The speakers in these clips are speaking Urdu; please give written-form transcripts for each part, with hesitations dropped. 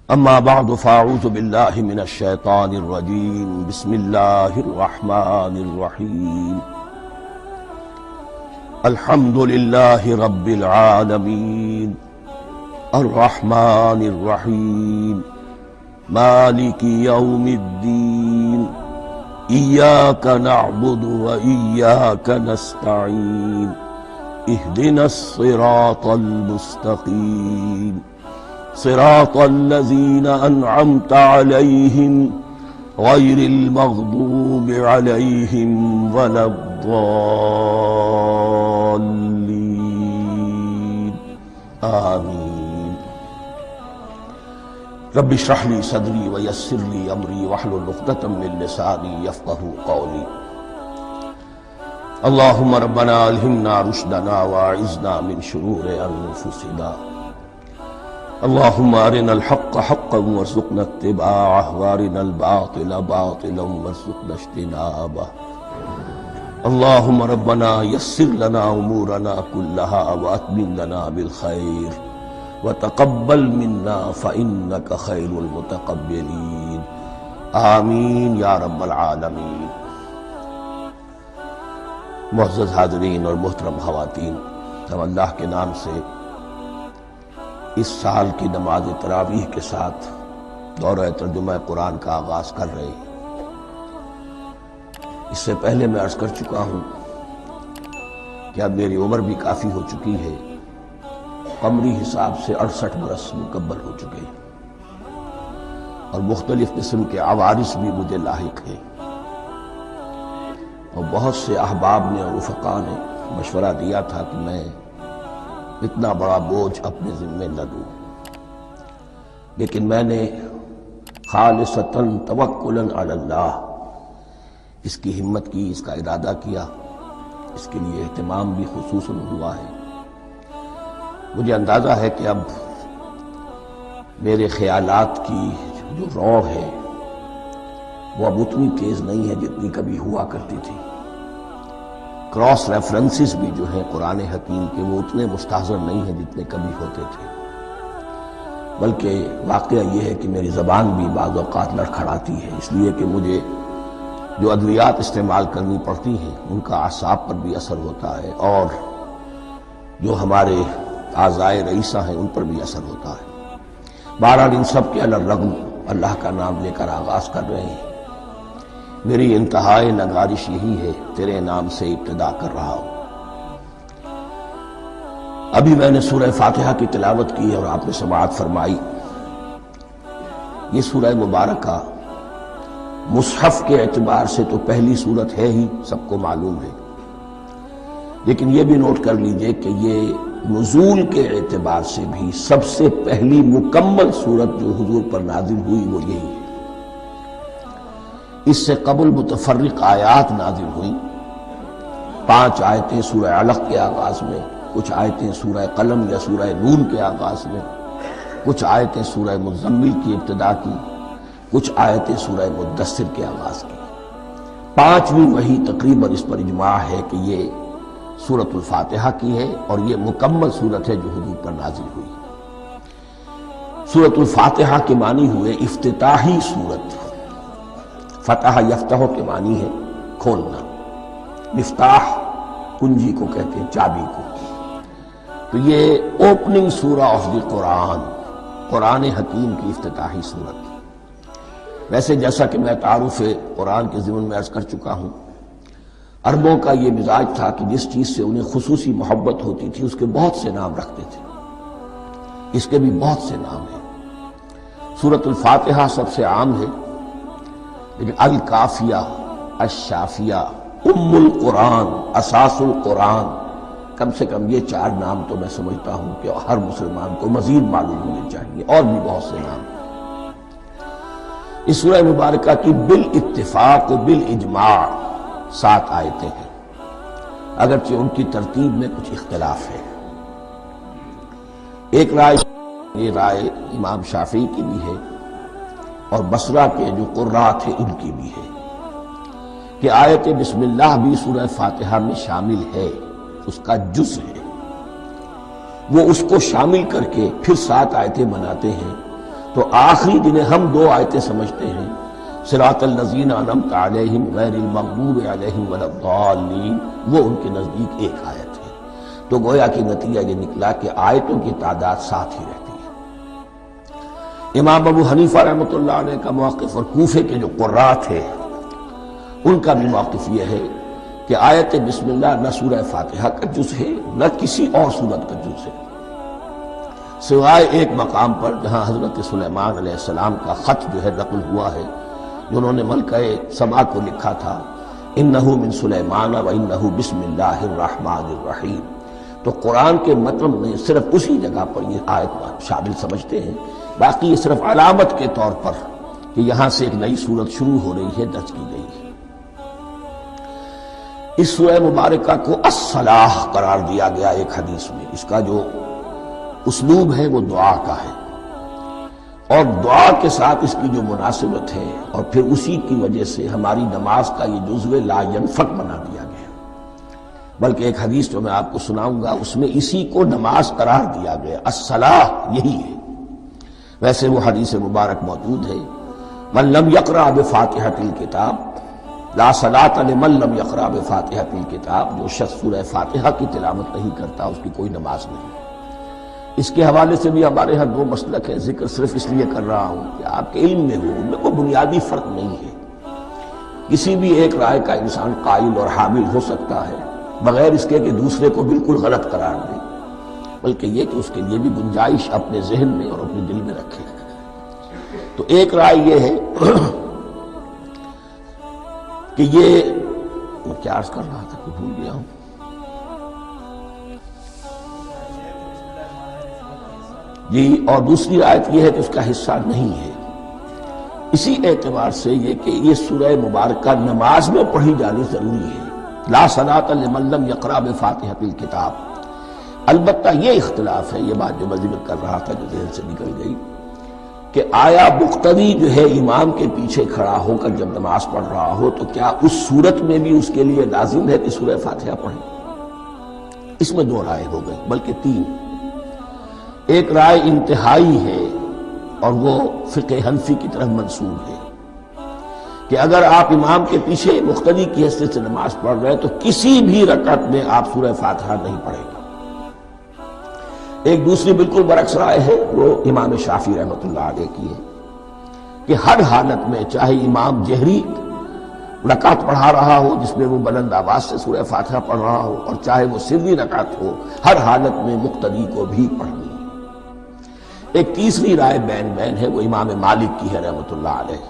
اما بعد فاعوذ باللہ من الشیطان الرجیم بسم اللہ الرحمن الرحیم الحمد للہ رب العالمین الرحمن الرحیم مالک یوم الدین ایاک نعبد و ایاک نستعین اہدنا الصراط المستقیم صراط الذين أنعمت عليهم غير المغضوب عليهم ولا الضالين آمين رب اشرح لي صدري ويسر لي أمري واحلل عقدة من لساني يفقهوا قولي اللهم ربنا ألهمنا رشدنا وأعذنا من شرور أنفسنا اللهم أرنا الحق حقا وارزقنا اتباعه وأرنا الباطل باطلا وارزقنا اجتنابه اللهم ربنا يسر لنا أمورنا كلها وأتمم لنا بالخير وتقبل منا فإنك خير المتقبلين آمين يا رب العالمين۔ معزز حاضرین اور محترم خواتین، ہم اللہ کے نام سے اس سال کی نماز تراویح کے ساتھ دورہ ترجمہ قرآن کا آغاز کر رہے ہیں۔ اس سے پہلے میں عرض کر چکا ہوں کہ اب میری عمر بھی کافی ہو چکی ہے، قمری حساب سے 68 برس مکمل ہو چکے ہیں، اور مختلف قسم کے عوارض بھی مجھے لاحق ہیں، اور بہت سے احباب نے اور رفقاء نے مشورہ دیا تھا کہ میں اتنا بڑا بوجھ اپنے ذمہ نہ لوں، لیکن میں نے خالصتاً توکلاً علی اللہ اس کی ہمت کی، اس کا ارادہ کیا، اس کے لیے اہتمام بھی خصوصاً ہوا ہے۔ مجھے اندازہ ہے کہ اب میرے خیالات کی جو رو ہے وہ اب اتنی تیز نہیں ہے جتنی کبھی ہوا کرتی تھی۔ کراس ریفرنسز بھی جو ہیں قرآن حکیم کے وہ اتنے مستحضر نہیں ہیں جتنے کبھی ہوتے تھے، بلکہ واقعہ یہ ہے کہ میری زبان بھی بعض اوقات لڑکھڑاتی ہے، اس لیے کہ مجھے جو ادویات استعمال کرنی پڑتی ہیں ان کا اعصاب پر بھی اثر ہوتا ہے، اور جو ہمارے اعضائے رئیسہ ہیں ان پر بھی اثر ہوتا ہے۔ بہرحال ان سب کے علی الرغم اللہ کا نام لے کر آغاز کر رہے ہیں۔ میری انتہائی نگارش یہی ہے، تیرے نام سے ابتدا کر رہا ہوں۔ ابھی میں نے سورہ فاتحہ کی تلاوت کی اور آپ نے سماعت فرمائی۔ یہ سورہ مبارکہ مصحف کے اعتبار سے تو پہلی سورت ہے ہی، سب کو معلوم ہے، لیکن یہ بھی نوٹ کر لیجئے کہ یہ نزول کے اعتبار سے بھی سب سے پہلی مکمل سورت جو حضور پر نازل ہوئی وہ یہی ہے۔ اس سے قبل متفرق آیات نازل ہوئیں، 5 آیتیں سورہ علق کے آغاز میں، کچھ آیتیں سورہ قلم یا سورہ نون کے آغاز میں، کچھ آیتیں سورہ مزمل کی ابتدا کی، کچھ آیتیں سورہ مدثر کے آغاز کی۔ 5ویں وحی تقریباً اس پر اجماع ہے کہ یہ سورۃ الفاتحہ کی ہے، اور یہ مکمل سورت ہے جو حضور پر نازل ہوئی۔ سورۃ الفاتحہ کے معنی ہوئے افتتاحی سورت، فتح یفتح کے معنی ہے کھولنا، مفتاح کنجی کو کہتے ہیں، چابی کو۔ تو یہ اوپننگ سورہ آف دی قرآن، قرآن حکیم کی افتتاحی صورت۔ ویسے جیسا کہ میں تعارف قرآن کے ضمن میں عرض کر چکا ہوں، عربوں کا یہ مزاج تھا کہ جس چیز سے انہیں خصوصی محبت ہوتی تھی اس کے بہت سے نام رکھتے تھے، اس کے بھی بہت سے نام ہیں۔ سورۃ الفاتحہ سب سے عام ہے، لیکن الکافیہ، الشافیہ، ام القرآن، اساس القرآن، کم سے کم یہ 4 نام تو میں سمجھتا ہوں کہ ہر مسلمان کو مزید معلوم ہونے چاہیے، اور بھی بہت سے نام ہیں۔ اس سورہ مبارکہ کی بالاتفاق و بالاجماع 7 آیتیں ہیں، اگرچہ ان کی ترتیب میں کچھ اختلاف ہے۔ ایک رائے، یہ رائے امام شافعی کی بھی ہے، اور بصرہ کے جو قراء تھے ان کی بھی ہے، کہ آیت بسم اللہ بھی سورہ فاتحہ میں شامل ہے، اس کا جز ہے، وہ اس کو شامل کر کے پھر 7 آیتیں بناتے ہیں، تو آخری جنہیں ہم دو آیتیں سمجھتے ہیں، صراط الذین انعمت علیہم غیر المغضوب علیہم ولا الضالین، وہ ان کے نزدیک ایک آیت ہے۔ تو گویا کہ نتیجہ یہ نکلا کہ آیتوں کی تعداد 7 ہی رہتی ہے۔ امام ابو حنیفہ رحمۃ اللہ علیہ کا موقف اور کوفے کے جو قراء تھے ان کا بھی موقف یہ ہے کہ آیت بسم اللہ نہ سورہ فاتحہ کا جز ہے نہ کسی اور سورت کا جز ہے، سوائے ایک مقام پر جہاں حضرت سلیمان علیہ السلام کا خط جو ہے نقل ہوا ہے، جنہوں نے ملکہ سبا کو لکھا تھا انہ من سلیمان و انہ بسم اللہ الرحمن الرحیم۔ تو قرآن کے متن میں صرف اسی جگہ پر یہ آیت شامل سمجھتے ہیں، باقی یہ صرف علامت کے طور پر کہ یہاں سے ایک نئی سورت شروع ہو رہی ہے درج کی گئی ہے۔ اس سورہ مبارکہ کو الصلاح قرار دیا گیا ایک حدیث میں، اس کا جو اسلوب ہے وہ دعا کا ہے، اور دعا کے ساتھ اس کی جو مناسبت ہے اور پھر اسی کی وجہ سے ہماری نماز کا یہ جزو لا ینفک بنا دیا گیا۔ بلکہ ایک حدیث جو میں آپ کو سناؤں گا اس میں اسی کو نماز قرار دیا گیا، الصلاح یہی ہے۔ ویسے وہ حدیث مبارک موجود ہے، من لم یقرأ بفاتحۃ الکتاب لا صلاۃ لمن لم یقرأ بفاتحۃ الکتاب، جو شخص سورہ فاتحہ کی تلاوت نہیں کرتا اس کی کوئی نماز نہیں۔ اس کے حوالے سے بھی ہمارے ہاں دو مسلک ہیں، ذکر صرف اس لیے کر رہا ہوں کہ آپ کے علم میں ہو، ان میں کوئی بنیادی فرق نہیں ہے۔ کسی بھی ایک رائے کا انسان قائل اور حامل ہو سکتا ہے بغیر اس کے کہ دوسرے کو بالکل غلط قرار دے، بلکہ یہ کہ اس کے لیے بھی گنجائش اپنے ذہن میں اور اپنے دل میں رکھے۔ تو ایک رائے یہ ہے کہ یہ میں کیا عرض کر رہا تھا کہ بھول گیا ہوں۔ جی، اور دوسری آیت یہ ہے کہ اس کا حصہ نہیں ہے۔ اسی اعتبار سے یہ کہ یہ سورہ مبارکہ نماز میں پڑھی جانی ضروری ہے، لا صلاۃ لمن لم یقرأ بفاتحۃ الکتاب۔ البتہ یہ اختلاف ہے، یہ بات جو میں ذکر کر رہا تھا جو ذہن سے نکل گئی، کہ آیا مقتدی جو ہے امام کے پیچھے کھڑا ہو کر جب نماز پڑھ رہا ہو تو کیا اس صورت میں بھی اس کے لیے لازم ہے کہ سورہ فاتحہ پڑھے؟ اس میں دو رائے ہو گئی، بلکہ تین۔ ایک رائے انتہائی ہے اور وہ فقہ حنفی کی طرف منسوب ہے کہ اگر آپ امام کے پیچھے مقتدی کی حیثیت سے نماز پڑھ رہے تو کسی بھی رکعت میں آپ سورہ فاتحہ نہیں پڑھیں گے۔ ایک دوسری بالکل برعکس رائے ہے، وہ امام شافعی رحمۃ اللہ علیہ کی ہے کہ ہر حالت میں چاہے امام جہری رکعت پڑھا رہا ہو جس میں وہ بلند آواز سے سورہ فاتحہ پڑھ رہا ہو اور چاہے وہ سری رکعت ہو، ہر حالت میں مقتدی کو بھی پڑھنی ہے۔ ایک تیسری رائے بین ہے، وہ امام مالک کی ہے رحمۃ اللہ علیہ،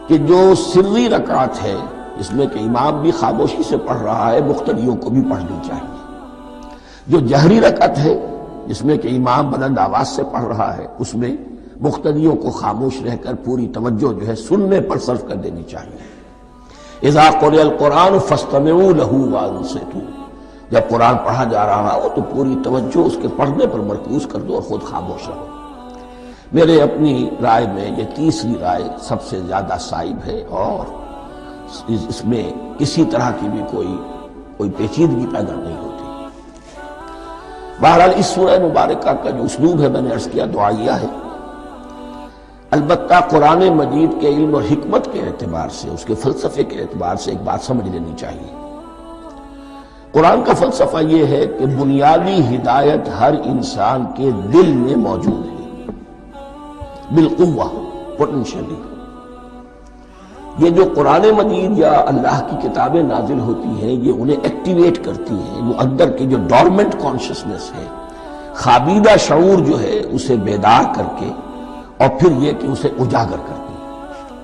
کہ جو سری رکعت ہے جس میں کہ امام بھی خاموشی سے پڑھ رہا ہے مقتدیوں کو بھی پڑھنی چاہیے، جو جہری رکعت ہے جس میں کہ امام بلند آواز سے پڑھ رہا ہے اس میں مقتدیوں کو خاموش رہ کر پوری توجہ جو ہے سننے پر صرف کر دینی چاہیے۔ اذا قرئ القرآن فاستمعوا له وانصتوا، جب قرآن پڑھا جا رہا ہو تو پوری توجہ اس کے پڑھنے پر مرکوز کر دو اور خود خاموش رہو۔ میرے اپنی رائے میں یہ تیسری رائے سب سے زیادہ صائب ہے اور اس میں کسی طرح کی بھی کوئی پیچیدگی پیدا نہیں ہوتی۔ بہرحال اس سورہ مبارکہ کا جو اسلوب ہے میں نے عرض کیا دعائیہ ہے، البتہ قرآن مجید کے علم اور حکمت کے اعتبار سے، اس کے فلسفے کے اعتبار سے ایک بات سمجھ لینی چاہیے۔ قرآن کا فلسفہ یہ ہے کہ بنیادی ہدایت ہر انسان کے دل میں موجود ہے، بالقوہ، پوٹینشلی۔ یہ جو قرآن مجید یا اللہ کی کتابیں نازل ہوتی ہیں یہ انہیں ایکٹیویٹ کرتی ہیں، وہ اندر کی جو ڈورمنٹ کانشسنس ہے، خوابیدہ شعور جو ہے اسے بیدار کر کے اور پھر یہ کہ اسے اجاگر کرتی ہے۔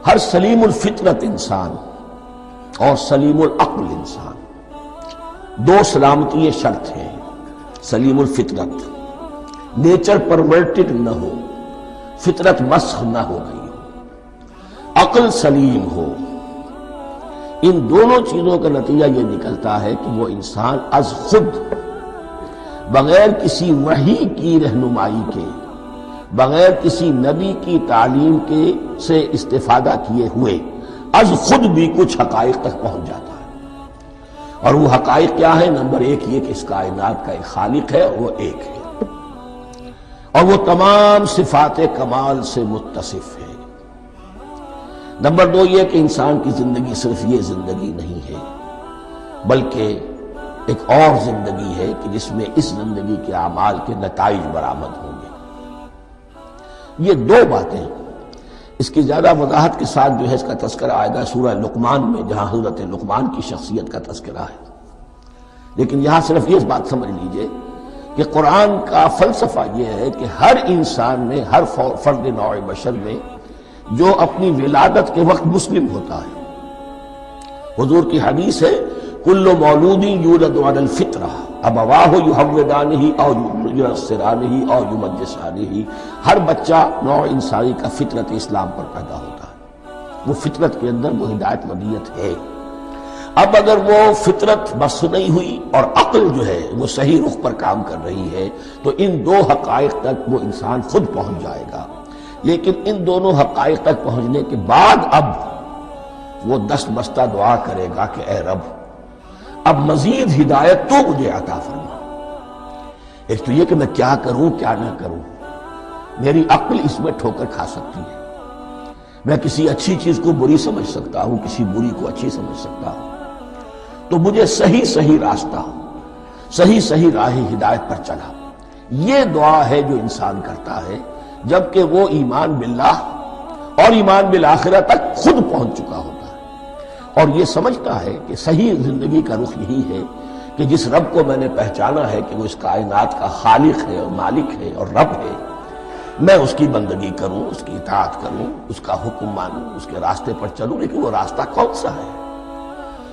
ہر سلیم الفطرت انسان اور سلیم العقل انسان، دو سلامتی شرط ہیں۔ سلیم الفطرت، نیچر پرورٹڈ نہ ہو، فطرت مسخ نہ ہو گئی ہو، عقل سلیم ہو، ان دونوں چیزوں کا نتیجہ یہ نکلتا ہے کہ وہ انسان از خود بغیر کسی وحی کی رہنمائی کے، بغیر کسی نبی کی تعلیم کے سے استفادہ کیے ہوئے از خود بھی کچھ حقائق تک پہنچ جاتا ہے۔ اور وہ حقائق کیا ہے؟ نمبر ایک یہ کہ اس کائنات کا ایک خالق ہے اور وہ ایک ہے، اور وہ تمام صفات کمال سے متصف ہے۔ نمبر 2 یہ کہ انسان کی زندگی صرف یہ زندگی نہیں ہے، بلکہ ایک اور زندگی ہے کہ جس میں اس زندگی کے اعمال کے نتائج برآمد ہوں گے۔ یہ 2 باتیں، اس کی زیادہ وضاحت کے ساتھ جو ہے اس کا تذکرہ آئے گا سورہ لقمان میں، جہاں حضرت لقمان کی شخصیت کا تذکرہ ہے۔ لیکن یہاں صرف یہ بات سمجھ لیجئے کہ قرآن کا فلسفہ یہ ہے کہ ہر انسان میں، ہر فرد نوع بشر میں جو اپنی ولادت کے وقت مسلم ہوتا ہے، حضور کی حدیث ہے کل مولود یولد علی الفطرہ ابواہ یحودانہ او ینصرانہ او یمجسانہ، ہر بچہ نوع انسانی کا فطرت اسلام پر پیدا ہوتا ہے، وہ فطرت کے اندر وہ ہدایت ودیت ہے۔ اب اگر وہ فطرت بس نہیں ہوئی اور عقل جو ہے وہ صحیح رخ پر کام کر رہی ہے تو ان 2 حقائق تک وہ انسان خود پہنچ جائے گا۔ لیکن ان دونوں حقائق تک پہنچنے کے بعد اب وہ دست بستہ دعا کرے گا کہ اے رب اب مزید ہدایت تو مجھے عطا فرما۔ ایک تو یہ کہ میں کیا کروں کیا نہ کروں، میری عقل اس میں ٹھوکر کھا سکتی ہے، میں کسی اچھی چیز کو بری سمجھ سکتا ہوں، کسی بری کو اچھی سمجھ سکتا ہوں، تو مجھے صحیح راستہ، صحیح راہ ہدایت پر چلا۔ یہ دعا ہے جو انسان کرتا ہے جبکہ وہ ایمان باللہ اور ایمان بالآخرہ تک خود پہنچ چکا ہوتا ہے، اور یہ سمجھتا ہے کہ صحیح زندگی کا رخ یہی ہے کہ جس رب کو میں نے پہچانا ہے کہ وہ اس کائنات کا خالق ہے اور مالک ہے اور رب ہے، میں اس کی بندگی کروں، اس کی اطاعت کروں، اس کا حکم مانوں، اس کے راستے پر چلوں۔ لیکن وہ راستہ کون سا ہے؟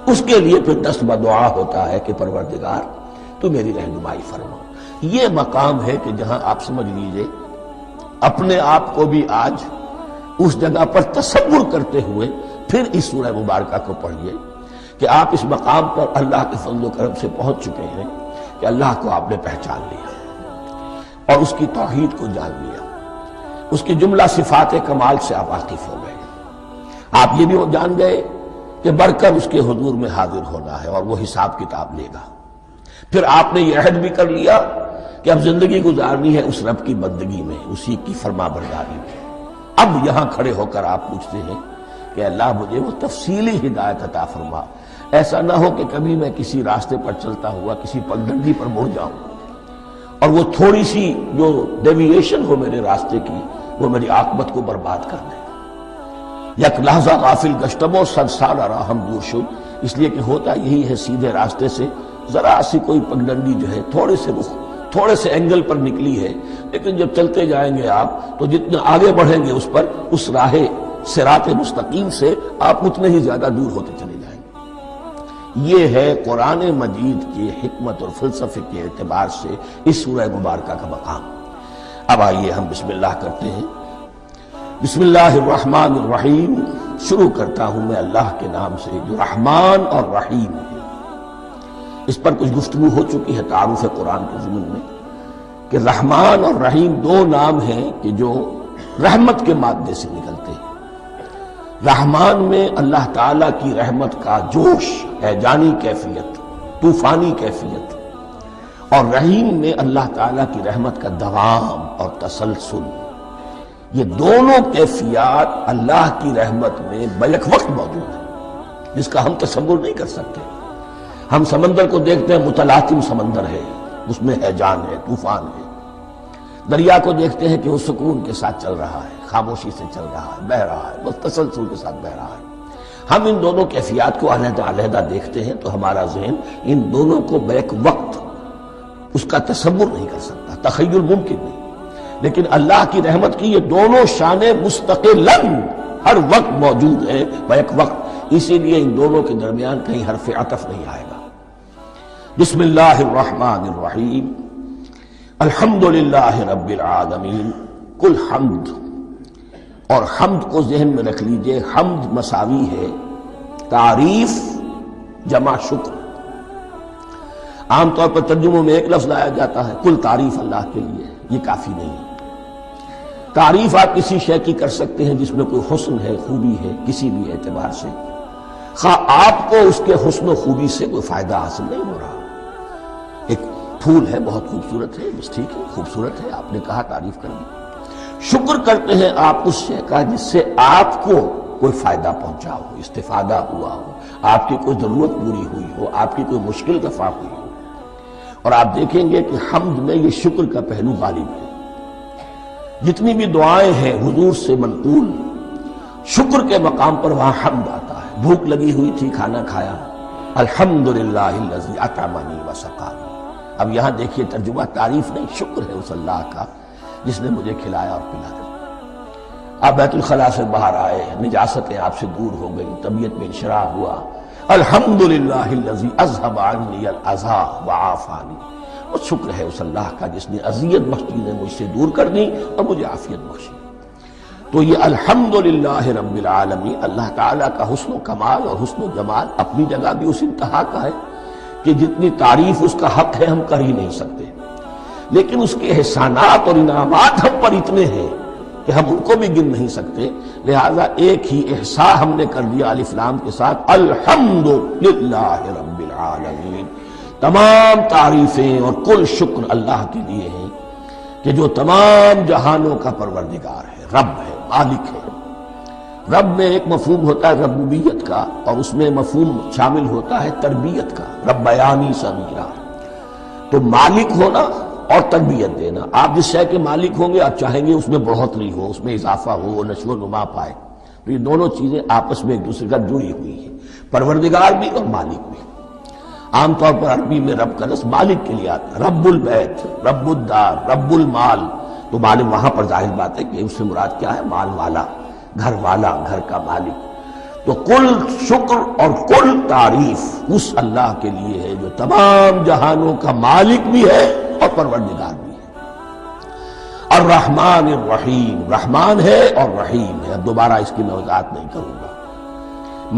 اس کے لیے پھر دست بدعا ہوتا ہے کہ پروردگار تو میری رہنمائی فرما۔ یہ مقام ہے کہ جہاں آپ سمجھ لیجئے اپنے آپ کو بھی آج اس جگہ پر تصور کرتے ہوئے پھر اس سورہ مبارکہ کو پڑھیے کہ آپ اس مقام پر اللہ کے فضل و کرم سے پہنچ چکے ہیں کہ اللہ کو آپ نے پہچان لیا اور اس کی توحید کو جان لیا، اس کی جملہ صفات کمال سے آپ واقف ہو گئے۔ آپ یہ بھی جان گئے کہ بڑھ کر اس کے حضور میں حاضر ہونا ہے اور وہ حساب کتاب لے گا۔ پھر آپ نے یہ عہد بھی کر لیا کہ اب زندگی گزارنی ہے اس رب کی بندگی میں، اسی کی فرما برداری میں۔ اب یہاں کھڑے ہو کر آپ پوچھتے ہیں کہ اللہ مجھے وہ تفصیلی ہدایت عطا فرما، ایسا نہ ہو کہ کبھی میں کسی راستے پر چلتا ہوا کسی پگڈنڈی پر مڑ جاؤں اور وہ تھوڑی سی جو ڈیویشن ہو میرے راستے کی وہ میری عاقبت کو برباد کر دے۔ یک لحظہ غافل گشتم و صد سال راہم دور شد، اس لیے کہ ہوتا یہی ہے سیدھے راستے سے ذرا سی کوئی پگڈنڈی جو ہے تھوڑے سے اینگل پر نکلی ہے، لیکن جب چلتے جائیں گے آپ تو جتنے آگے بڑھیں گے اس پر، اس راہ صراط مستقیم سے آپ اتنے ہی زیادہ دور ہوتے چلے جائیں گے۔ یہ ہے قرآن مجید کی حکمت اور فلسفے کے اعتبار سے اس سورہ مبارکہ کا مقام۔ اب آئیے ہم بسم اللہ کرتے ہیں۔ بسم اللہ الرحمن الرحیم، شروع کرتا ہوں میں اللہ کے نام سے جو رحمان اور رحیم ہے۔ اس پر کچھ گفتگو ہو چکی ہے تعارف قرآن کے ضمن میں کہ رحمان اور رحیم 2 نام ہیں کہ جو رحمت کے مادے سے نکلتے ہیں۔ رحمان میں اللہ تعالیٰ کی رحمت کا جوش، ہیجانی کیفیت، طوفانی کیفیت، اور رحیم میں اللہ تعالیٰ کی رحمت کا دوام اور تسلسل۔ یہ دونوں کیفیات اللہ کی رحمت میں بیک وقت موجود ہیں، جس کا ہم تصور نہیں کر سکتے۔ ہم سمندر کو دیکھتے ہیں، متلاطم سمندر ہے، اس میں ہیجان ہے، طوفان ہے۔ دریا کو دیکھتے ہیں کہ وہ سکون کے ساتھ چل رہا ہے، خاموشی سے چل رہا ہے، بہہ رہا ہے، بس تسلسل کے ساتھ بہہ رہا ہے۔ ہم ان دونوں کیفیات کو علیحدہ علیحدہ دیکھتے ہیں تو ہمارا ذہن ان دونوں کو بیک وقت اس کا تصور نہیں کر سکتا، تخیل ممکن نہیں۔ لیکن اللہ کی رحمت کی یہ دونوں شانیں مستقلاً ہر وقت موجود ہیں، بیک وقت، اسی لیے ان دونوں کے درمیان کہیں حرف عطف نہیں آئے گا۔ بسم اللہ الرحمن الرحیم، الحمدللہ رب العالمین۔ کل حمد، اور حمد کو ذہن میں رکھ لیجئے، حمد مساوی ہے تعریف جمع شکر۔ عام طور پر ترجموں میں ایک لفظ لایا جاتا ہے، کل تعریف اللہ کے لیے، یہ کافی نہیں ہے۔ تعریف آپ کسی شے کی کر سکتے ہیں جس میں کوئی حسن ہے، خوبی ہے، کسی بھی اعتبار سے، خواہ آپ کو اس کے حسن و خوبی سے کوئی فائدہ حاصل نہیں ہو رہا۔ ایک پھول ہے، بہت خوبصورت ہے، بس ٹھیک ہے، خوبصورت ہے، آپ نے کہا، تعریف کر دی۔ شکر کرتے ہیں آپ اس شے کا جس سے آپ کو کوئی فائدہ پہنچا ہو، استفادہ ہوا ہو، آپ کی کوئی ضرورت پوری ہوئی ہو، آپ کی کوئی مشکل دفع ہوئی ہو۔ اور آپ دیکھیں گے کہ حمد میں یہ شکر کا پہلو غالب ہے۔ جتنی بھی دعائیں ہیں حضور سے منقول، شکر کے مقام پر وہاں حمد آتا ہے۔ بھوک لگی ہوئی تھی، کھانا کھایا، الحمدللہ الذی اطعمنی وسقانی۔ اب یہاں دیکھیے ترجمہ تعریف نہیں، شکر ہے اس اللہ کا جس نے مجھے کھلایا اور پلایا۔ آپ بیت الخلاء سے باہر آئے، نجاستیں آپ سے دور ہو گئی، طبیعت میں انشراح ہوا، الحمدللہ الذی اذھب عنی الاذی وعافانی۔ اور شکر ہے اس اللہ کا جس نے اذیت بخش چیزیں مجھ سے دور کر دی اور مجھے عافیت بخشی۔ تو یہ الحمدللہ رب العالمین، اللہ تعالیٰ کا حسن و کمال اور حسن و جمال اپنی جگہ بھی اس انتہا کا ہے کہ جتنی تعریف اس کا حق ہے ہم کر ہی نہیں سکتے، لیکن اس کے احسانات اور انعامات ہم پر اتنے ہیں کہ ہم ان کو بھی گن نہیں سکتے۔ لہذا ایک ہی احساء ہم نے کر دیا الف لام کے ساتھ، الحمدللہ رب العالمین۔ تمام تعریفیں اور کل شکر اللہ کے لیے ہیں کہ جو تمام جہانوں کا پروردگار ہے، رب ہے، مالک ہے۔ رب میں ایک مفہوم ہوتا ہے ربوبیت کا، اور اس میں مفہوم شامل ہوتا ہے تربیت کا، ربیانی صغیرا۔ تو مالک ہونا اور تربیت دینا، آپ جس شے کے مالک ہوں گے آپ چاہیں گے اس میں بڑھوتری ہو، اس میں اضافہ ہو، نشو و نما پائے۔ تو یہ دونوں چیزیں آپس میں ایک دوسرے کا جڑی ہوئی ہیں، پروردگار بھی اور مالک بھی۔ عام طور پر عربی میں رب کا لفظ مالک کے لیے آتا ہے، رب البیت، رب الدار، رب المال۔ تو مالک وہاں پر ظاہر بات ہے کہ اس سے مراد کیا ہے، مال والا، گھر والا، گھر کا مالک۔ تو کل شکر اور کل تعریف اس اللہ کے لیے ہے جو تمام جہانوں کا مالک بھی ہے اور پروردگار بھی ہے۔ الرحمن الرحیم، رحمان ہے اور رحیم ہے۔ اب دوبارہ اس کی میں وضاحت نہیں کروں گا۔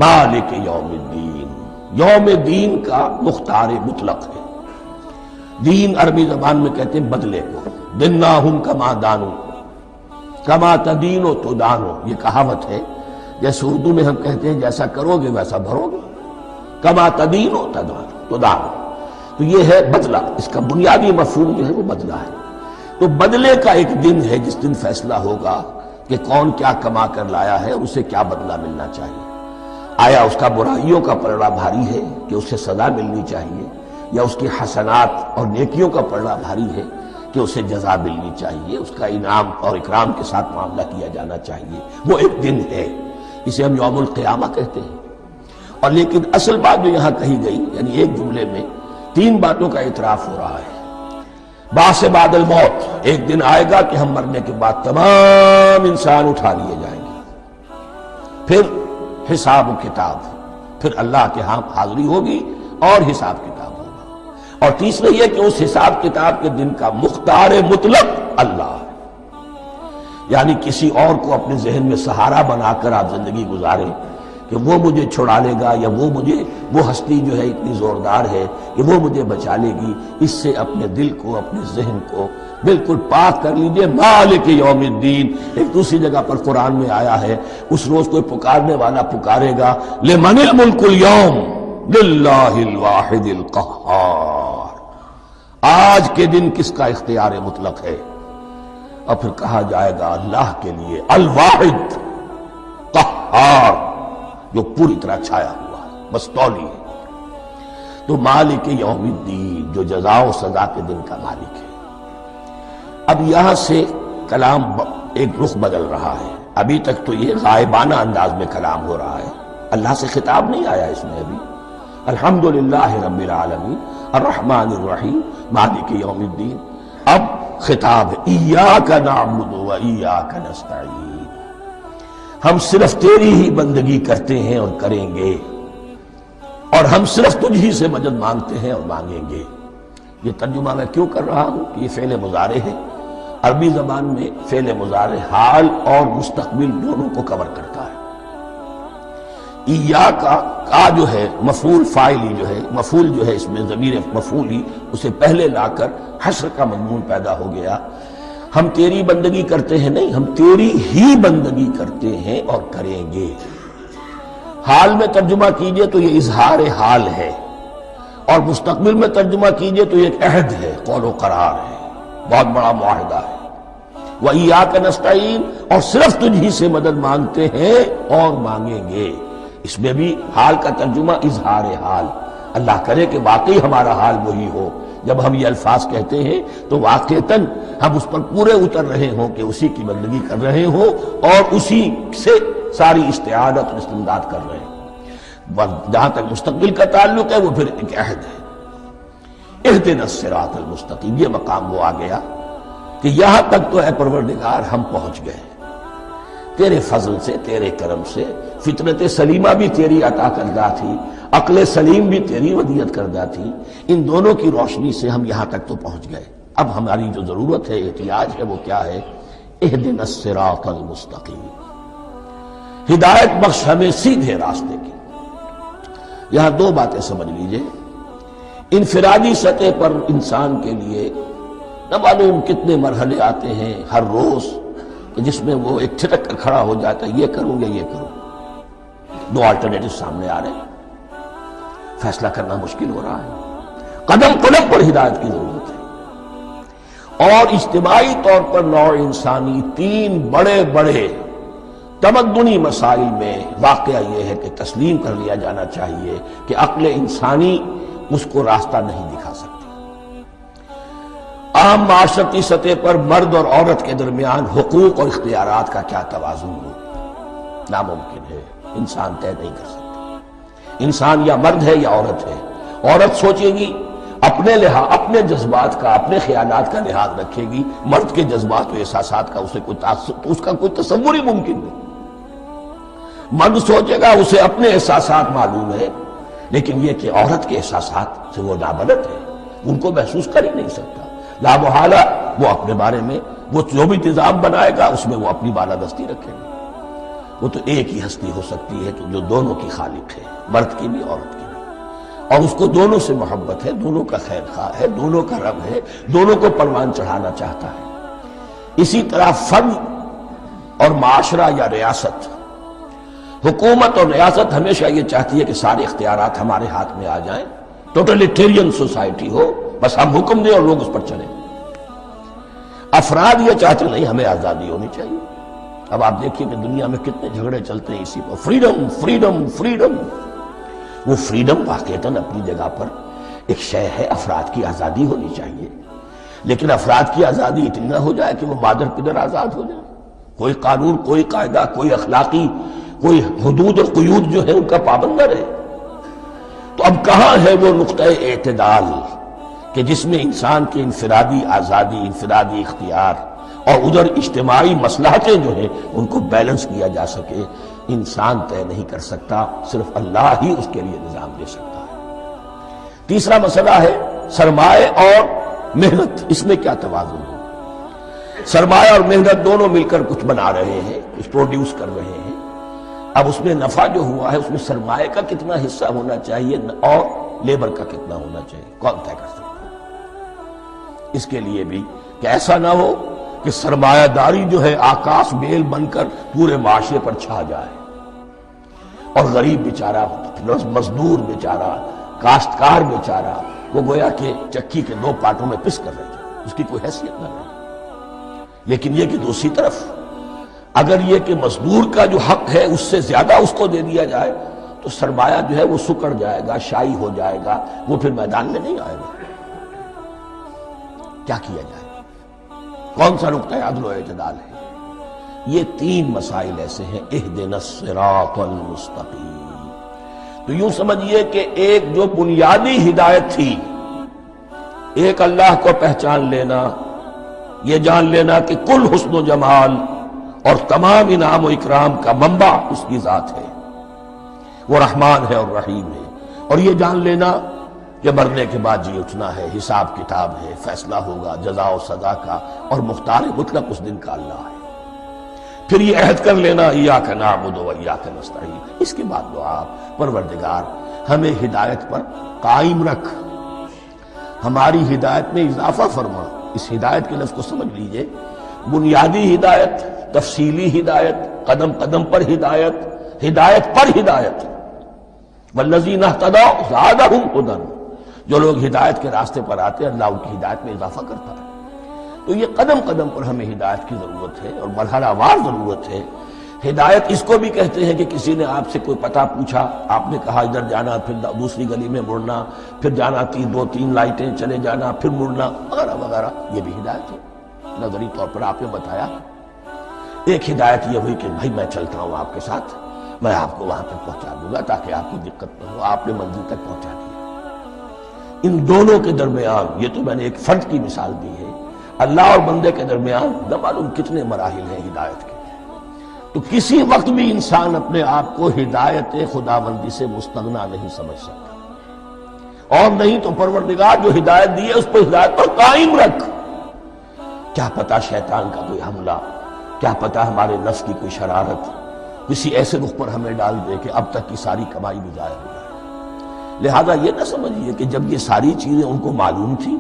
مالک یوم الدین، یوم دین کا مختار مطلق ہے۔ دین عربی زبان میں کہتے ہیں بدلے کو، دناہم کما دانو کما تدینو تو دانو، یہ کہاوت ہے۔ جیسے اردو میں ہم کہتے ہیں جیسا کرو گے ویسا بھرو گے، کما تدینو تو دانو، تو یہ ہے بدلہ۔ اس کا بنیادی مفہوم جو ہے وہ بدلہ ہے۔ تو بدلے کا ایک دن ہے جس دن فیصلہ ہوگا کہ کون کیا کما کر لایا ہے اور اسے کیا بدلہ ملنا چاہیے۔ آیا اس کا برائیوں کا پلڑا بھاری ہے کہ اسے سزا ملنی چاہیے، یا اس کی حسنات اور نیکیوں کا پلڑا بھاری ہے کہ اسے جزا ملنی چاہیے، اس کا انعام اور اکرام کے ساتھ معاملہ کیا جانا چاہیے۔ وہ ایک دن ہے، اسے ہم یوم القیامہ کہتے ہیں۔ اور لیکن اصل بات جو یہاں کہی گئی، یعنی ایک جملے میں تین باتوں کا اعتراف ہو رہا ہے۔ بعث بعد الموت، ایک دن آئے گا کہ ہم مرنے کے بعد تمام انسان اٹھا لیے جائیں گے۔ پھر حساب و کتاب، پھر اللہ کے ہاں حاضری ہوگی اور حساب کتاب ہوگا۔ اور تیسرا یہ کہ اس حساب کتاب کے دن کا مختار مطلق اللہ ہے، یعنی کسی اور کو اپنے ذہن میں سہارا بنا کر آپ زندگی گزاریں کہ وہ مجھے چھڑا لے گا، یا وہ ہستی جو ہے اتنی زوردار ہے کہ وہ مجھے بچا لے گی، اس سے اپنے دل کو، اپنے ذہن کو بالکل پاک کر لیجئے۔ مالک یوم الدین، ایک دوسری جگہ پر قرآن میں آیا ہے، اس روز کوئی پکارنے والا پکارے گا، لمن الملک اليوم للہ الواحد القہار، آج کے دن کس کا اختیار مطلق ہے؟ اور پھر کہا جائے گا اللہ کے لیے، الواحد قہار، جو پوری طرح چھایا ہوا ہے، مستولی ہے۔ تو مالک یوم الدین، جو جزا و سزا کے دن کا مالک ہے۔ اب یہاں سے کلام ایک رخ بدل رہا ہے۔ ابھی تک تو یہ غائبانہ انداز میں کلام ہو رہا ہے، اللہ سے خطاب نہیں آیا اس میں ابھی۔ الحمدللہ رب العالمین الرحمن الرحیم مالک یوم الدین۔ اب خطاب ہے، ایاک نعبد و ایاک نستعین، ہم صرف تیری ہی بندگی کرتے ہیں اور کریں گے، اور ہم صرف تجھ ہی سے مدد مانگتے ہیں اور مانگیں گے۔ یہ ترجمہ میں کیوں کر رہا ہوں کہ یہ فعل مضارع ہے۔ عربی زبان میں فعل مضارع حال اور مستقبل دونوں کو کور کرتا ہے۔ ایاک کا جو ہے مفعول فاعلی جو ہے، مفعول جو ہے اس میں ضمیر مفعولی، اسے پہلے لا کر حشر کا مضمون پیدا ہو گیا۔ ہم تیری بندگی کرتے ہیں نہیں، ہم تیری ہی بندگی کرتے ہیں اور کریں گے۔ حال میں ترجمہ کیجئے تو یہ اظہار حال ہے، اور مستقبل میں ترجمہ کیجئے تو یہ ایک عہد ہے، قول و قرار ہے، بہت بڑا معاہدہ ہے۔ وَإِيَّاكَ نَسْتَعِينُ، اور صرف تجھ ہی سے مدد مانگتے ہیں اور مانگیں گے۔ اس میں بھی حال کا ترجمہ اظہار حال، اللہ کرے کہ واقعی ہمارا حال وہی ہو، جب ہم یہ الفاظ کہتے ہیں تو واقعتاً ہم اس پر پورے اتر رہے ہوں کہ اسی کی بندگی کر رہے ہوں اور اسی سے ساری استعانت اور استمداد کر رہے ہیں۔ جہاں تک مستقبل کا تعلق ہے وہ پھر ایک عہد ہے، اہدنا الصراط المستقیم، یہ مقام وہ آ گیا کہ یہاں تک تو اے پروردگار ہم پہنچ گئے تیرے فضل سے، تیرے کرم سے۔ فطرت سلیمہ بھی تیری عطا کردہ تھی، عقل سلیم بھی تیری ودیعت کردہ تھی، ان دونوں کی روشنی سے ہم یہاں تک تو پہنچ گئے۔ اب ہماری جو ضرورت ہے، احتیاج ہے، وہ کیا ہے؟ اہدنا الصراط المستقیم، ہدایت بخش ہمیں سیدھے راستے کی۔ یہاں دو باتیں سمجھ لیجئے، انفرادی سطح پر انسان کے لیے نہ معلوم کتنے مرحلے آتے ہیں ہر روز کہ جس میں وہ ایک ٹھٹک کر کھڑا ہو جاتا ہے، یہ کروں یا یہ کروں، دو آلٹرنیٹو سامنے آ رہے ہیں، فیصلہ کرنا مشکل ہو رہا ہے، قدم قدم پر ہدایت کی ضرورت ہے۔ اور اجتماعی طور پر نوع انسانی تین بڑے بڑے تمدنی مسائل میں واقعہ یہ ہے کہ تسلیم کر لیا جانا چاہیے کہ عقل انسانی اس کو راستہ نہیں دکھا سکتی۔ عام معاشرتی سطح پر مرد اور عورت کے درمیان حقوق اور اختیارات کا کیا توازن ہو، ناممکن ہے، انسان طے نہیں کر سکتا۔ انسان یا مرد ہے یا عورت ہے۔ عورت سوچے گی اپنے لحاظ، اپنے جذبات کا، اپنے خیالات کا لحاظ رکھے گی، مرد کے جذبات و احساسات کا اس کا کوئی تصور ہی ممکن نہیں۔ مرد سوچے گا اسے اپنے احساسات معلوم ہے، لیکن یہ کہ عورت کے احساسات سے وہ نابلد ہے، ان کو محسوس کر ہی نہیں سکتا۔ لا محالہ وہ اپنے بارے میں وہ جو بھی نظام بنائے گا اس میں وہ اپنی بالادستی رکھے گا۔ وہ تو ایک ہی ہستی ہو سکتی ہے کہ جو دونوں کی خالق ہے، مرد کی بھی عورت کی بھی، اور اس کو دونوں سے محبت ہے، دونوں کا خیر خواہ ہے، دونوں کا رب ہے، دونوں کو پروان چڑھانا چاہتا ہے۔ اسی طرح فرد اور معاشرہ یا ریاست، حکومت اور ریاست ہمیشہ یہ چاہتی ہے کہ سارے اختیارات ہمارے ہاتھ میں آ جائیں، ٹوٹلیٹیرین سوسائٹی ہو، بس ہم حکم دیں اور لوگ اس پر چلیں۔ افراد یہ چاہتے نہیں، ہمیں آزادی ہونی چاہیے۔ اب آپ دیکھیے کہ دنیا میں کتنے جھگڑے چلتے ہیں اسی پر، فریڈم فریڈم فریڈم۔ وہ فریڈم واقعتاً اپنی جگہ پر ایک شے ہے، افراد کی آزادی ہونی چاہیے، لیکن افراد کی آزادی اتنی نہ ہو جائے کہ وہ مادر پدر آزاد ہو جائے، کوئی قانون، کوئی قاعدہ، کوئی اخلاقی کوئی حدود اور قیود جو ہے ان کا پابند نہ رہے۔ تو اب کہاں ہے وہ نقطہ اعتدال کہ جس میں انسان کی انفرادی آزادی، انفرادی اختیار اور ادھر اجتماعی مصلحتیں جو ہیں ان کو بیلنس کیا جا سکے؟ انسان طے نہیں کر سکتا، صرف اللہ ہی اس کے لیے نظام دے سکتا ہے۔ تیسرا مسئلہ ہے سرمایہ اور محنت، اس میں کیا توازن ہو؟ سرمایہ اور محنت دونوں مل کر کچھ بنا رہے ہیں، کچھ پروڈیوس کر رہے ہیں۔ اب اس میں نفع جو ہوا ہے اس میں سرمایہ کا کتنا حصہ ہونا چاہیے اور لیبر کا کتنا ہونا چاہیے، کون طے کر سکتا ہے؟ اس کے لیے بھی کہ ایسا نہ ہو کہ سرمایہ داری جو ہے آکاش بیل بن کر پورے معاشرے پر چھا جائے اور غریب بیچارہ، مزدور بیچارہ، کاشتکار بیچارہ وہ گویا کہ چکی کے دو پارٹوں میں پس کر رہ جائے، اس کی کوئی حیثیت نہ رہے۔ لیکن یہ کہ دوسری طرف اگر یہ کہ مزدور کا جو حق ہے اس سے زیادہ اس کو دے دیا جائے تو سرمایہ جو ہے وہ سکڑ جائے گا، شائی ہو جائے گا، وہ پھر میدان میں نہیں آئے گا۔ کیا کیا جائے؟ کون سا نقطہ عدل و اعتدال ہے؟ یہ تین مسائل ایسے ہیں، اہدنا الصراط المستقیم۔ تو یوں سمجھیے کہ ایک جو بنیادی ہدایت تھی، ایک اللہ کو پہچان لینا، یہ جان لینا کہ کل حسن و جمال اور تمام انعام و اکرام کا منبع اس کی ذات ہے، وہ رحمان ہے اور رحیم ہے، اور یہ جان لینا کہ مرنے کے بعد جی اٹھنا ہے، حساب کتاب ہے، فیصلہ ہوگا جزا و سزا کا، اور مختار مطلق اس دن کا اللہ ہے۔ پھر یہ عہد کر لینا ایاک نعبد و ایاک نستعین۔ اس کے بعد دعا، پروردگار ہمیں ہدایت پر قائم رکھ، ہماری ہدایت میں اضافہ فرما۔ اس ہدایت کے لفظ کو سمجھ لیجئے، بنیادی ہدایت، تفصیلی ہدایت، قدم قدم پر ہدایت، ہدایت پر ہدایت، والذین اہتدوا زادہم ھدی، جو لوگ ہدایت کے راستے پر آتے ہیں اللہ ان کی ہدایت میں اضافہ کرتا ہے۔ تو یہ قدم قدم پر ہمیں ہدایت کی ضرورت ہے اور مرحلہ وار ضرورت ہے۔ ہدایت اس کو بھی کہتے ہیں کہ کسی نے آپ سے کوئی پتہ پوچھا، آپ نے کہا ادھر جانا، پھر دوسری گلی میں مڑنا، پھر جانا دو تین لائٹیں چلے جانا، پھر مڑنا وغیرہ وغیرہ، یہ بھی ہدایت ہے۔ نظری طور پر آپ نے بتایا۔ ایک ہدایت یہ ہوئی کہ بھائی میں چلتا ہوں آپ کے ساتھ، میں آپ کو وہاں تک پہنچا دوں گا تاکہ آپ کو دقت نہ ہو، آپ نے منزل تک پہنچا دیا۔ ان دونوں کے درمیان، یہ تو میں نے ایک فرد کی مثال دی ہے، اللہ اور بندے کے درمیان نہ معلوم کتنے مراحل ہیں ہدایت کے۔ تو کسی وقت بھی انسان اپنے آپ کو ہدایت خداوندی سے مستغنا نہیں سمجھ سکتا، اور نہیں تو پروردگار جو ہدایت دی ہے اس پر ہدایت پر قائم رکھ۔ کیا پتہ شیطان کا کوئی حملہ، کیا پتہ ہمارے نفس کی کوئی شرارت کسی ایسے رخ پر ہمیں ڈال دے کہ اب تک کی ساری کمائی بھی ضائع ہو جائے۔ لہذا یہ نہ سمجھیے کہ جب یہ ساری چیزیں ان کو معلوم تھی،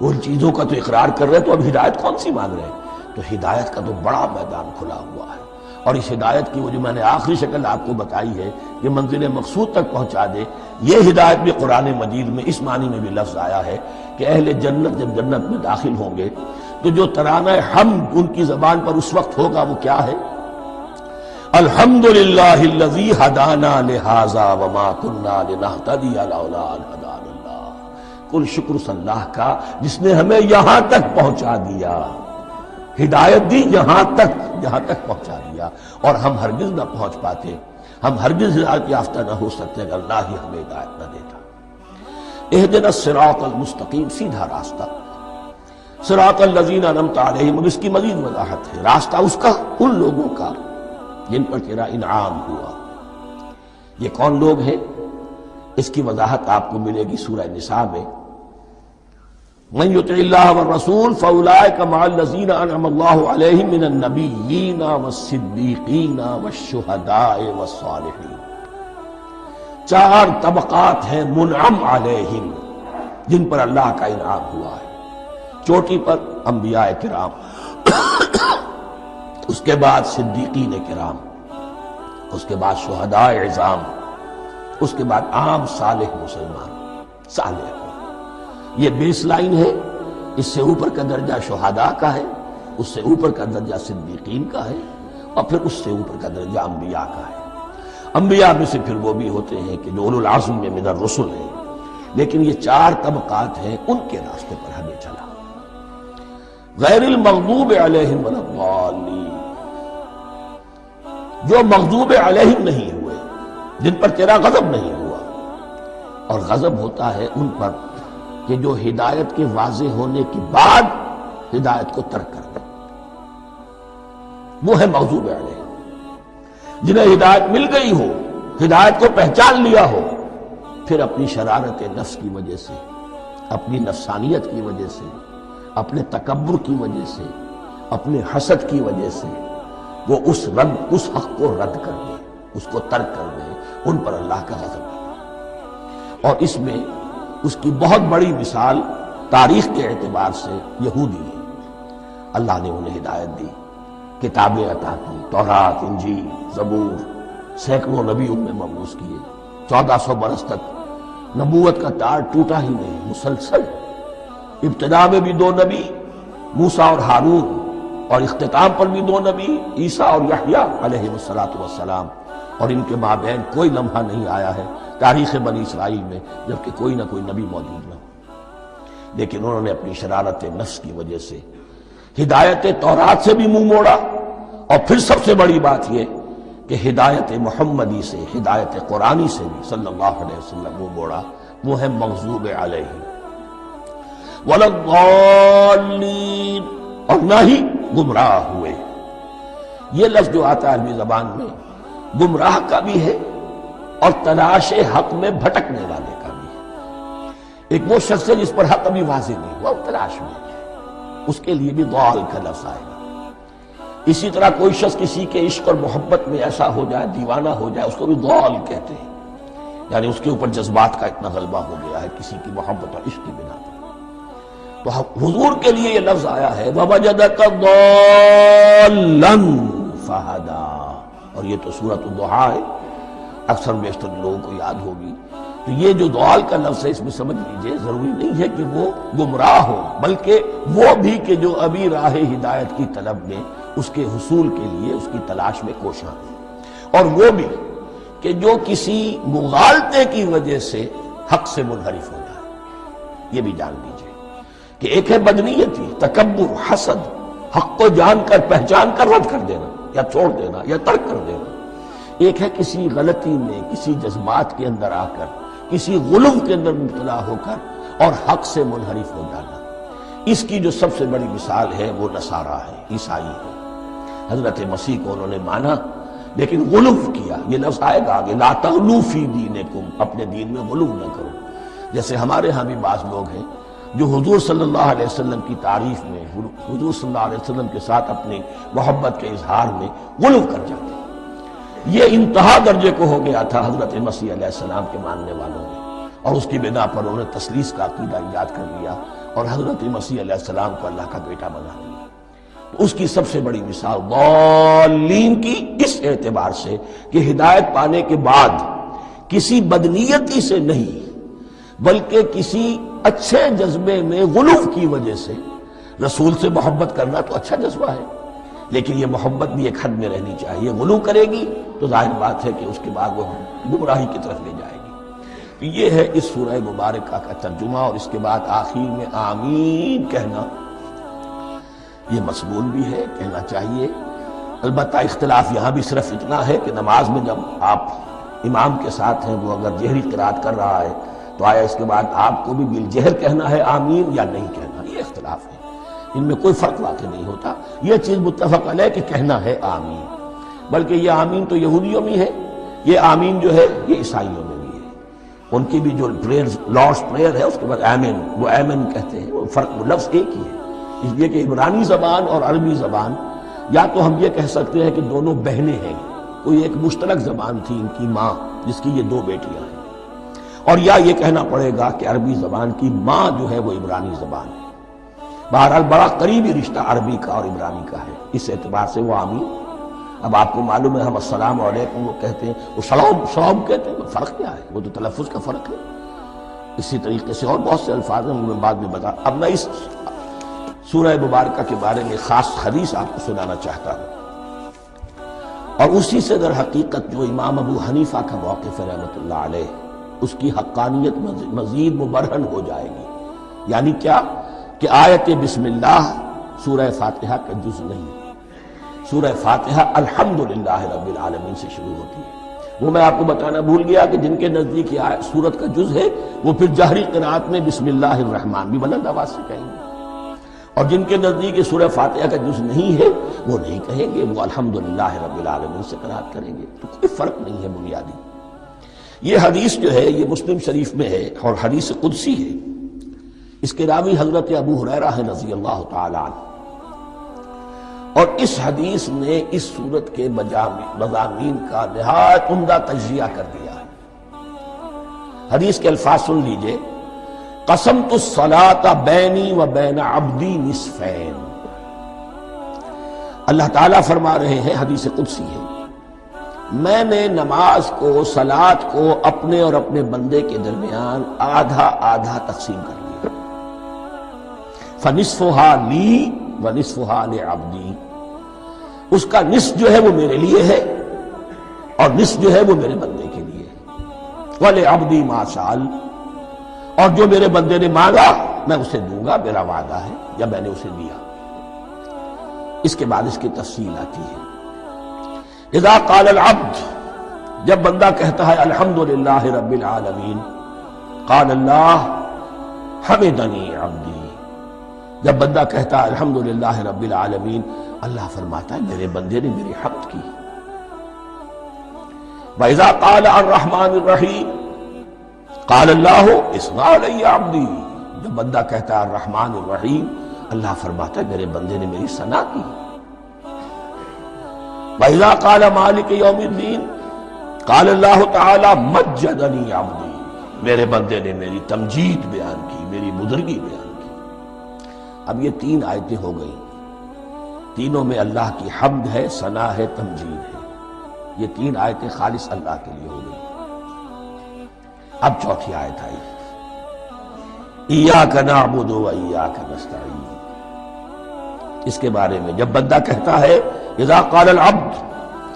ان چیزوں کا تو اقرار کر رہے تو اب ہدایت کون سی مانگ رہے ہیں؟ تو ہدایت کا تو بڑا میدان کھلا ہوا ہے، اور اس ہدایت کی وہ جو میں نے آخری شکل آپ کو بتائی ہے کہ منزل مقصود تک پہنچا دے، یہ ہدایت بھی قرآن مجید میں اس معنی میں بھی لفظ آیا ہے کہ اہل جنت جب جنت میں داخل ہوں گے تو جو ترانہ حمد ان کی زبان پر اس وقت ہوگا وہ کیا ہے؟ الحمدللہ الذی ہدانا لہذا وما کنا لنہتدی لولا ان ہدانا اللہ۔ کل شکر اس اللہ کا جس نے ہمیں یہاں تک پہنچا دیا، ہدایت دی یہاں تک پہنچا دیا، اور ہم ہرگز نہ پہنچ پاتے، ہم ہرگز ہدایت یافتہ نہ ہو سکتے اگر اللہ ہی ہمیں ہدایت نہ دیتا۔ اہدنا الصراط المستقیم، سیدھا راستہ، صراط الذین انعمت علیہم، اب اس کی مزید وضاحت ہے، راستہ اس کا ان لوگوں کا جن پر تیرا انعام ہوا۔ یہ کون لوگ ہیں؟ اس کی وضاحت آپ کو ملے گی سورہ نساء میں۔ من یطع اللہ والرسول فاولئک مع الذین انعم اللہ علیہم من النبیین والصدیقین والشہداء والصالحین۔ چار طبقات ہیں منعم علیہم جن پر اللہ کا انعام ہوا ہے۔ چوٹی پر انبیاء کرام، اس کے بعد صدیقین کرام، اس کے بعد شہداء عظام، اس کے بعد عام صالح مسلمان، صالح۔ یہ بیس لائن ہے، اس سے اوپر کا درجہ شہداء کا ہے، اس سے اوپر کا درجہ صدیقین کا ہے، اور پھر اس سے اوپر کا درجہ انبیاء کا ہے۔ انبیاء میں سے پھر وہ بھی ہوتے ہیں کہ جو اولو العزم میں من الرسل ہیں، لیکن یہ چار طبقات ہیں، ان کے راستے پر ہمیں چلا۔ غیر المغضوب علیہم ولا الضالین، جو مغضوب علیہم نہیں ہوئے، جن پر تیرا غضب نہیں ہوا، اور غضب ہوتا ہے ان پر کہ جو ہدایت کے واضح ہونے کے بعد ہدایت کو ترک کر دے، وہ ہے مغضوب علیہم۔ جنہیں ہدایت مل گئی ہو، ہدایت کو پہچان لیا ہو، پھر اپنی شرارت نفس کی وجہ سے، اپنی نفسانیت کی وجہ سے، اپنے تکبر کی وجہ سے، اپنے حسد کی وجہ سے وہ اس حق کو رد کر دے، اس کو ترک کر دے، ان پر اللہ کا غضب ہے۔ اور اس میں اس کی بہت بڑی مثال تاریخ کے اعتبار سے یہودی ہے۔ اللہ نے انہیں ہدایت دی، کتابیں عطا کی، تورات، انجیل، زبور، سینکڑوں نبی ان میں مبعوث کیے، 1400 برس تک نبوت کا تار ٹوٹا ہی نہیں، مسلسل۔ ابتدا میں بھی 2 نبی، موسیٰ اور ہارون، اور اختتام پر بھی 2 نبی، عیسیٰ اور یحییٰ علیہ السلام، اور ان کے مابین کوئی لمحہ نہیں آیا ہے تاریخ بنی اسرائیل میں جبکہ کوئی نہ کوئی نبی موجود نہ ہو، لیکن انہوں نے اپنی شرارت نفس کی وجہ سے ہدایت تورات سے بھی منہ موڑا، اور پھر سب سے بڑی بات یہ کہ ہدایت محمدی سے، ہدایت قرآنی سے بھی صلی اللہ علیہ وسلم منہ موڑا، وہ ہے مغضوب علیہم ولا الضالین، اور نہ ہی گمراہ ہوئے۔ یہ لفظ جو آتا ہے عربی زبان میں گمراہ کا بھی ہے اور تلاش حق میں بھٹکنے والے کا بھی ہے۔ ایک وہ شخص ہے جس پر حق ابھی واضح نہیں ہوا، وہ تلاش میں ہے، اس کے لیے بھی ضال کا لفظ آئے گا۔ اسی طرح کوئی شخص کسی کے عشق اور محبت میں ایسا ہو جائے، دیوانہ ہو جائے، اس کو بھی ضال کہتے ہیں، یعنی اس کے اوپر جذبات کا اتنا غلبہ ہو گیا ہے کسی کی محبت اور عشق کی بنا پر۔ تو حضور کے لیے یہ لفظ آیا ہے وَوَجَدَكَ ضَالًّا فَهَدَىٰ، اور یہ تو سورۃ الضحیٰ ہے، اکثر بیشتر لوگوں کو یاد ہوگی تو یہ جو دوال کا لفظ ہے اس میں سمجھ لیجئے ضروری نہیں ہے کہ وہ گمراہ ہو، بلکہ وہ بھی کہ جو ابھی راہ ہدایت کی طلب میں اس کے حصول کے لیے اس کی تلاش میں کوشاں ہیں، اور وہ بھی کہ جو کسی مغالطے کی وجہ سے حق سے منحرف ہو جائے۔ یہ بھی جان لیجئے کہ ایک ہے بدنیتی، تکبر، حسد، حق کو جان کر پہچان کر رد کر دینا یا چھوڑ دینا یا ترک کر دینا، ایک ہے کسی غلطی میں کسی جذبات کے اندر آ کر کسی غلو کے اندر مبتلا ہو کر اور حق سے منحرف ہو جانا۔ اس کی جو سب سے بڑی مثال ہے وہ نصارہ ہے، عیسائی ہے۔ حضرت مسیح کو انہوں نے مانا لیکن غلو کیا، یہ لفظ آئے گا آگے، لا تغلو فی دینکم، اپنے دین میں غلو نہ کرو۔ جیسے ہمارے ہاں بھی بعض لوگ ہیں جو حضور صلی اللہ علیہ وسلم کی تعریف میں، حضور صلی اللہ علیہ وسلم کے ساتھ اپنی محبت کے اظہار میں غلو کر جاتے ہیں۔ یہ انتہا درجے کو ہو گیا تھا حضرت مسیح علیہ السلام کے ماننے والوں میں، اور اس کی بنا پر انہوں نے تثلیث کا عقیدہ ایجاد کر لیا اور حضرت مسیح علیہ السلام کو اللہ کا بیٹا بنا دیا۔ اس کی سب سے بڑی مثال ضالین کی اس اعتبار سے کہ ہدایت پانے کے بعد کسی بدنیتی سے نہیں بلکہ کسی اچھے جذبے میں غلو کی وجہ سے رسول سے محبت کرنا تو اچھا جذبہ ہے، لیکن یہ محبت بھی ایک حد میں رہنی چاہیے۔ غلو کرے گی تو ظاہر بات ہے کہ اس کے بعد وہ گمراہی کی طرف لے جائے گی۔ تو یہ ہے اس سورہ مبارکہ کا ترجمہ، اور اس کے بعد آخر میں آمین کہنا یہ مسنون بھی ہے، کہنا چاہیے۔ البتہ اختلاف یہاں بھی صرف اتنا ہے کہ نماز میں جب آپ امام کے ساتھ ہیں، وہ اگر جہری قرات کر رہا ہے تو آیا اس کے بعد آپ کو بھی بالجہر کہنا ہے آمین یا نہیں کہنا، یہ اختلاف ہے، ان میں کوئی فرق واقع نہیں ہوتا۔ یہ چیز متفق علیہ کہ کہنا ہے آمین، بلکہ یہ آمین تو یہودیوں میں ہے، یہ آمین جو ہے یہ عیسائیوں میں بھی ہے۔ ان کی بھی جو پریئر لارڈس پریئر ہے اس کے بعد آمین، وہ آمین کہتے ہیں، وہ فرق وہ لفظ ایک ہی ہے، اس لیے کہ عبرانی زبان اور عربی زبان یا تو ہم یہ کہہ سکتے ہیں کہ دونوں بہنیں ہیں، کوئی ایک مشترک زبان تھی ان کی ماں جس کی یہ دو بیٹیاں ہیں، اور یا یہ کہنا پڑے گا کہ عربی زبان کی ماں جو ہے وہ عبرانی زبان ہے۔ بہرحال بڑا قریبی رشتہ عربی کا اور عبرانی کا ہے، اس اعتبار سے وہ آمین۔ اب آپ کو معلوم ہے ہم السلام علیکم وہ کہتے ہیں، وہ سلام کہتے ہیں، فرق کیا ہے؟ وہ تو تلفظ کا فرق ہے۔ اسی طریقے سے اور بہت سے الفاظ ہیں، میں بعد میں بتا۔ اب میں اس سورہ مبارکہ کے بارے میں خاص حدیث آپ کو سنانا چاہتا ہوں، اور اسی سے در حقیقت جو امام ابو حنیفہ کا موقف ہے رحمۃ اللہ علیہ، اس کی حقانیت مزید مبرہن ہو جائے گی۔ یعنی کیا کہ آیت بسم اللہ سورہ فاتحہ کا جز نہیں، سورہ فاتحہ الحمدللہ رب العالمین سے شروع ہوتی ہے۔ وہ میں آپ کو بتانا بھول گیا کہ جن کے نزدیک یہ سورت کا جز ہے وہ پھر جہری قرات میں بسم اللہ الرحمن بھی بلند آواز سے کہیں گے، اور جن کے نزدیک یہ سورہ فاتحہ کا جز نہیں ہے وہ نہیں کہیں گے، وہ الحمدللہ رب العالمین سے قرات کریں گے۔ تو کوئی فرق نہیں ہے بنیادی۔ یہ حدیث جو ہے یہ مسلم شریف میں ہے اور حدیث قدسی ہے، اس کے راوی حضرت ابو ہریرہ ہے رضی اللہ تعالی عنہ، اور اس حدیث نے اس سورت کے مضامین کا نہایت عمدہ تجزیہ کر دیا ہے۔ حدیث کے الفاظ سن لیجئے، قسمت الصلاۃ بینی و بین عبدی نصفین۔ اللہ تعالیٰ فرما رہے ہیں، حدیث قدسی ہے، میں نے نماز کو، صلاۃ کو اپنے اور اپنے بندے کے درمیان آدھا آدھا تقسیم کر لیا، فنصفها لی ونصفها لعبدی، اس کا نصف جو ہے وہ میرے لیے ہے اور نصف جو ہے وہ میرے بندے کے لیے ہے، ولعبدی ما سأل، اور جو میرے بندے نے مانگا میں اسے دوں گا، میرا وعدہ ہے یا میں نے اسے دیا۔ اس کے بعد اس کی تفصیل آتی ہے، اذا قال العبد، جب بندہ کہتا ہے الحمدللہ رب العالمین، قال اللہ حمدنی عبدی، جب بندہ کہتا ہے الحمدللہ رب العالمین، اللہ فرماتا ہے میرے بندے نے میری حمد کی۔ وَإِذَا قَالَ الرَّحْمَٰنِ الرَّحِيمِ قَالَ اللَّهُ اثْنَىٰ عَلَيَّ عَبْدِي، جب بندہ کہتا ہے الرحمن الرحیم، اللہ فرماتا ہے میرے بندے نے میری ثنا کی۔ وَإِذَا قَالَ مَالِكِ يَوْمِ الدِّينِ قَالَ اللَّهُ تَعَالَىٰ مَجَّدَنِي عَبْدِي، میرے بندے نے میری تمجید بیان کی، میری بزرگی بیان کی۔ اب یہ تین آیتیں ہو گئیں، تینوں میں اللہ کی حمد ہے، ثنا ہے، تمجید ہے، یہ تین آیتیں خالص اللہ کے لیے ہو گئی۔ اب چوتھی آیت آئی، ایاک نعبد و ایاک نستعین۔ اس کے بارے میں جب بندہ کہتا ہے اذا قال العبد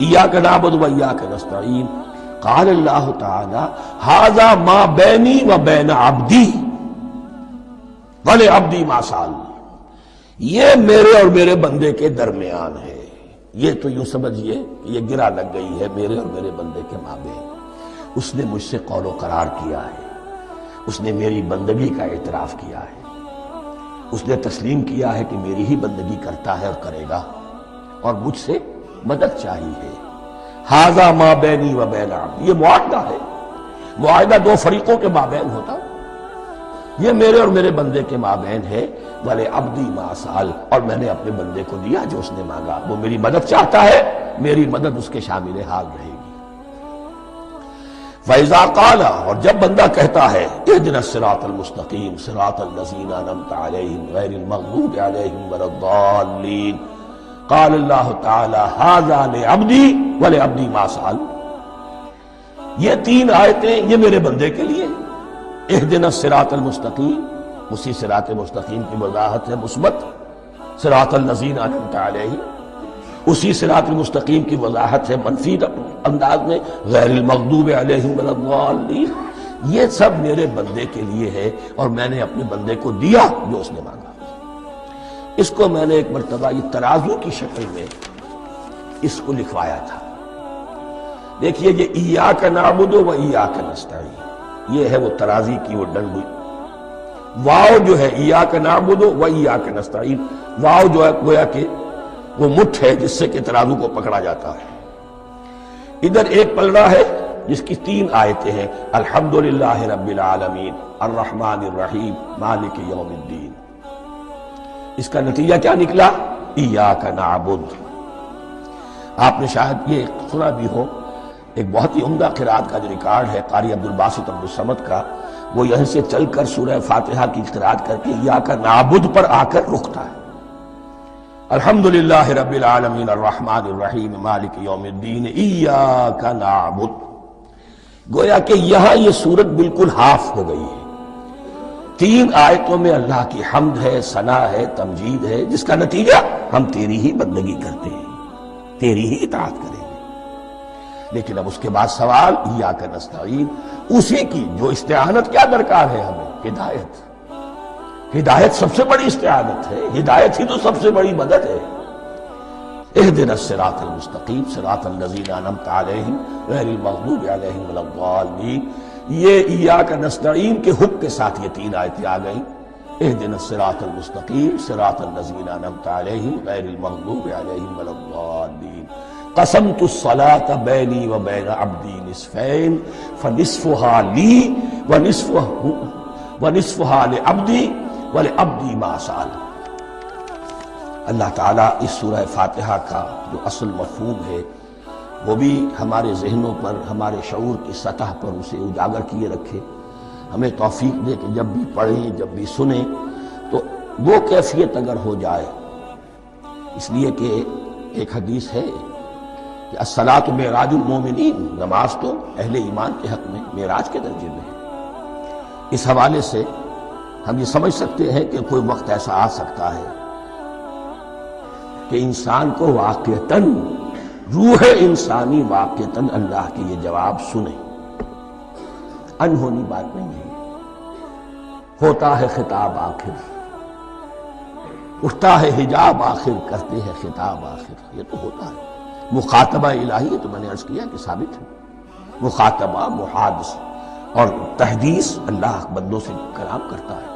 ایاک نعبد و ایاک نستعین، قال اللہ تعالی ھذا ما بینی و بین عبدی ولعبدی ما سأل، یہ میرے اور میرے بندے کے درمیان ہے۔ یہ تو یوں سمجھیے کہ یہ گرا لگ گئی ہے میرے اور میرے بندے کے مابین۔ اس نے مجھ سے قول و قرار کیا ہے، اس نے میری بندگی کا اعتراف کیا ہے، اس نے تسلیم کیا ہے کہ میری ہی بندگی کرتا ہے اور کرے گا، اور مجھ سے مدد چاہیے۔ ھذا ما بینی و بین عبدی، یہ معاہدہ ہے، معاہدہ دو فریقوں کے مابین ہوتا، یہ میرے اور میرے بندے کے مابین ہے۔ وَلِعَبْدِي مَا سَأَلَ، اور میں نے اپنے بندے کو دیا جو اس نے مانگا، وہ میری مدد چاہتا ہے، میری مدد اس کے شامل حال رہے گی۔ فَإِذَا قَالَ، اور جب بندہ کہتا ہے اهْدِنَا الصِّرَاطَ الْمُسْتَقِيمَ صِرَاطَ الَّذِينَ أَنْعَمْتَ عَلَيْهِمْ غَيْرِ الْمَغْضُوبِ عَلَيْهِمْ وَلَا الضَّالِّينَ، قال اللہ تعالی ھذا لعبدی ولعبدی ما سأل، یہ تین آیتیں یہ میرے بندے کے لیے، اهدنا الصراط المستقیم، اسی صراط مستقیم کی وضاحت ہے مثبت، صراط الذین انعمت علیہم، اسی صراط المستقیم کی وضاحت ہے منفی انداز میں، غیر المغضوب علیہم ولا الضالین۔ یہ سب میرے بندے کے لیے ہے اور میں نے اپنے بندے کو دیا جو اس نے مانگا۔ اس کو میں نے ایک مرتبہ یہ ترازو کی شکل میں اس کو لکھوایا تھا۔ دیکھیے یہ ایاک نعبد و ایاک نستعین، یہ ہے وہ ترازی کی وہ ڈنڈی، واو جو ہے ایاک نعبد و ایاک نستعین، واو جو ہے گویا کہ وہ مٹھ ہے جس سے کہ ترازو کو پکڑا جاتا ہے۔ ادھر ایک پلڑا ہے جس کی تین آیتیں ہیں، الحمدللہ رب العالمین الرحمن الرحیم مالک یوم الدین۔ اس کا نتیجہ کیا نکلا؟ ایاک نعبد۔ آپ نے شاید یہ سنا بھی ہو، ایک بہت ہی عمدہ قرات کا جو ریکارڈ ہے قاری عبدالباسط عبدالصمد کا، وہ یہاں سے چل کر سورہ فاتحہ کی قرات کر کے ایاک نعبد پر آ کر رکتا ہے، الحمدللہ رب العالمین الرحمن الرحیم مالک یوم الدین ایاک نعبد۔ گویا کہ یہاں یہ صورت بالکل ہاف ہو گئی ہے، تین آیتوں میں اللہ کی حمد ہے، ثنا ہے، تمجید ہے، جس کا نتیجہ ہم تیری ہی بندگی کرتے ہیں، تیری ہی اطاعت کریں گے۔ لیکن اب اس کے بعد سوال ایاک نستعین، اسی کی جو استعانت کیا درکار ہے ہمیں؟ ہدایت۔ ہدایت سب سے بڑی استعانت ہے، ہدایت ہی تو سب سے بڑی مدد ہے۔ اهدنا الصراط المستقیم صراط الذین انعمت علیہم غیر المغضوب علیہم ولا الضالین، یہ ایاک نستعین کے حکم کے ساتھ یہ تین آیتیں آ گئیں، اهدنا الصراط المستقیم صراط الذین انعمت علیہم غیر المغضوب علیہم ولا الضالین۔ قسمت الصلاة بینی و بین عبدی نصفین فنصفها لی ونصفها لعبدی ولعبدی ما سأل۔ اللہ تعالیٰ اس سورہ فاتحہ کا جو اصل مفہوم ہے وہ بھی ہمارے ذہنوں پر، ہمارے شعور کی سطح پر اسے اجاگر کیے رکھے، ہمیں توفیق دے کہ جب بھی پڑھیں، جب بھی سنیں تو وہ کیفیت اگر ہو جائے۔ اس لیے کہ ایک حدیث ہے کہ الصلاۃ معراج المومنین، نماز تو اہل ایمان کے حق میں معراج کے درجے میں ہے۔ اس حوالے سے ہم یہ سمجھ سکتے ہیں کہ کوئی وقت ایسا آ سکتا ہے کہ انسان کو واقعتاً، روح انسانی واقعتاً اللہ کے یہ جواب سنے، انہونی بات نہیں ہے۔ ہوتا ہے خطاب آخر، اٹھتا ہے حجاب آخر، کرتے ہیں خطاب آخر، یہ تو ہوتا ہے۔ مخاطبہ الہی ہے تو میں نے عرض کیا کہ ثابت ہے، مخاطبہ، محادث اور تحدیث، اللہ بندوں سے کلام کرتا ہے۔